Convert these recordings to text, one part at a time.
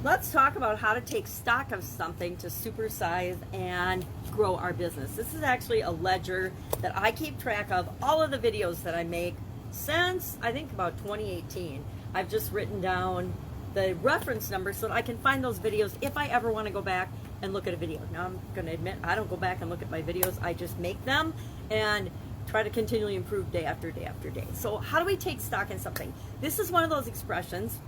Let's talk about how to take stock of something to supersize and grow our business. This is actually a ledger that I keep track of all of the videos that I make since I think about 2018. I've just written down the reference number so that I can find those videos if I ever want to go back and look at a video. Now I'm going to admit I don't go back and look at my videos. I just make them and try to continually improve day after day after day. So how do we take stock in something? This is one of those expressions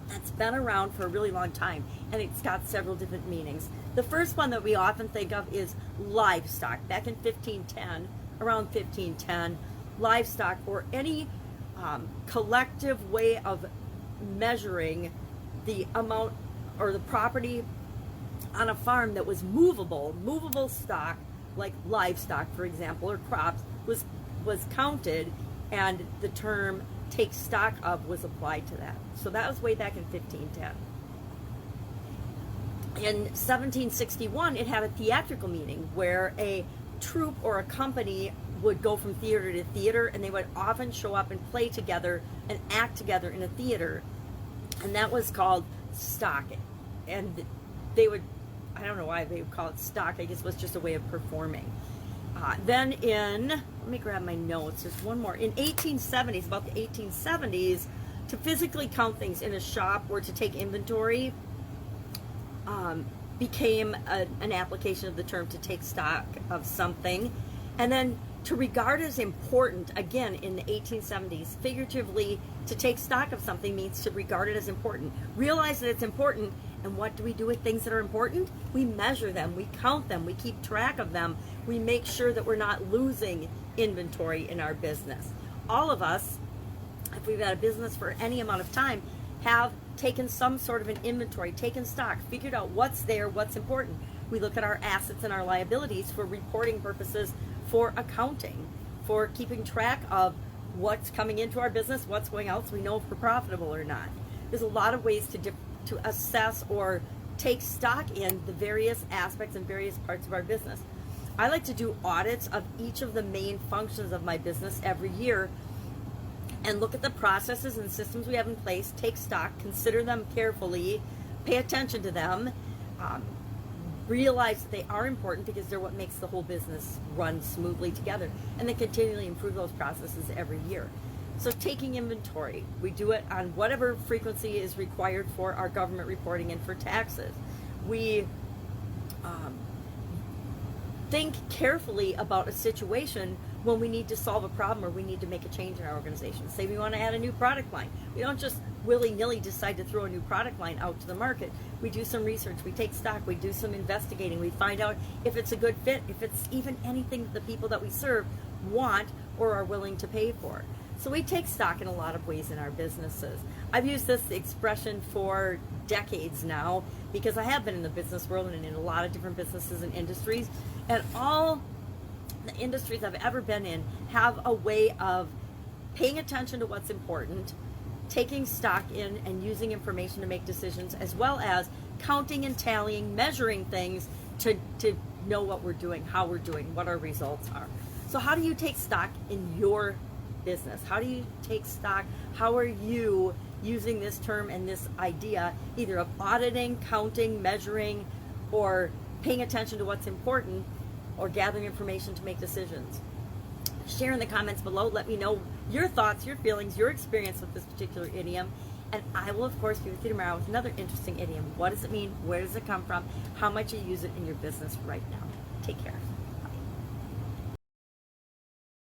that's been around for a really long time, and it's got several different meanings. The first one that we often think of is livestock. Back in 1510, around 1510, livestock, or any collective way of measuring the amount or the property on a farm that was movable stock, like livestock, for example, or crops, was counted, and the term take stock of was applied to that. So that was way back in 1510. In 1761, it had a theatrical meaning where a troupe or a company would go from theater to theater, and they would often show up and play together and act together in a theater, and that was called stock. And they would, I don't know why they would call it stock, I guess it was just a way of performing. Then let me grab my notes, there's one more. In 1870s, about the 1870s, to physically count things in a shop or to take inventory became an application of the term to take stock of something. And then to regard as important, again, in the 1870s, figuratively, to take stock of something means to regard it as important. Realize that it's important, and what do we do with things that are important? We measure them, we count them, we keep track of them, we make sure that we're not losing inventory in our business. All of us, if we've had a business for any amount of time, have taken some sort of an inventory, taken stock, figured out what's there, what's important. We look at our assets and our liabilities for reporting purposes, for accounting, for keeping track of what's coming into our business, what's going out, so we know if we're profitable or not. There's a lot of ways to assess or take stock in the various aspects and various parts of our business. I like to do audits of each of the main functions of my business every year and look at the processes and systems we have in place, take stock, consider them carefully, pay attention to them, realize that they are important because they're what makes the whole business run smoothly together, and then continually improve those processes every year. So taking inventory, we do it on whatever frequency is required for our government reporting and for taxes. We think carefully about a situation when we need to solve a problem or we need to make a change in our organization. Say we want to add a new product line. We don't just willy-nilly decide to throw a new product line out to the market. We do some research, we take stock, we do some investigating, we find out if it's a good fit, if it's even anything that the people that we serve want or are willing to pay for. So we take stock in a lot of ways in our businesses. I've used this expression for decades now because I have been in the business world and in a lot of different businesses and industries, and all the industries I've ever been in have a way of paying attention to what's important, taking stock in and using information to make decisions, as well as counting and tallying, measuring things to know what we're doing, how we're doing, what our results are. So how do you take stock in your business? How do you take stock? How are you using this term and this idea either of auditing, counting, measuring, or paying attention to what's important, or gathering information to make decisions? Share in the comments below. Let me know your thoughts, your feelings, your experience with this particular idiom, and I will of course be with you tomorrow with another interesting idiom. What does it mean? Where does it come from? How might you use it in your business right now? Take care.